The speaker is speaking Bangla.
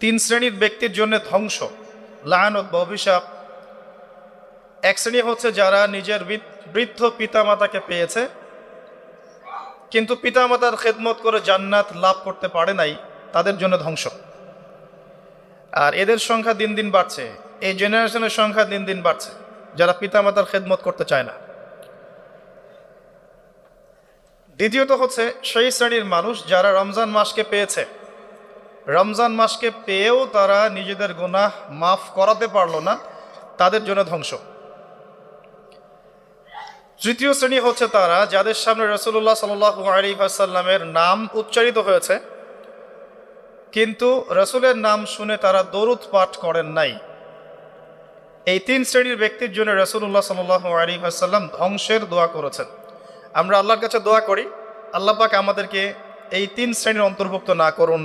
তিন শ্রেণীর ব্যক্তির জন্য ধ্বংস, লাআনত বা অভিশাপ। এক শ্রেণী হচ্ছে যারা নিজের বৃদ্ধ পিতামাতাকে পেয়েছে কিন্তু পিতামাতার খেদমত করে জান্নাত লাভ করতে পারে নাই, তাদের জন্য ধ্বংস। আর এদের সংখ্যা দিন দিন বাড়ছে, এই জেনারেশনের সংখ্যা দিন দিন বাড়ছে যারা পিতামাতার খেদমত করতে চায় না। দ্বিতীয়ত হচ্ছে সেই শ্রেণীর মানুষ যারা রমজান মাসকে পেয়েছে, রমজান মাসকে পেয়েও তারা নিজেদের গুনাহ মাফ করাতে পারল না, তাদের জন্য ধ্বংস। তৃতীয় শ্রেণী হচ্ছে তারা যাদের সামনে রাসূলুল্লাহ সাল্লাল্লাহু আলাইহি ওয়াসাল্লামের নাম উচ্চারিত হয়েছে কিন্তু রাসূলের নাম শুনে তারা দরুদ পাঠ করেন নাই। এই তিন শ্রেণীর ব্যক্তির জন্য রাসূলুল্লাহ সাল্লাল্লাহু আলাইহি ওয়াসাল্লাম ধ্বংসের দোয়া করেছেন। আমরা আল্লাহর কাছে দোয়া করি, আল্লাহ পাক আমাদেরকে এই তিন শ্রেণীর অন্তর্ভুক্ত না করুন।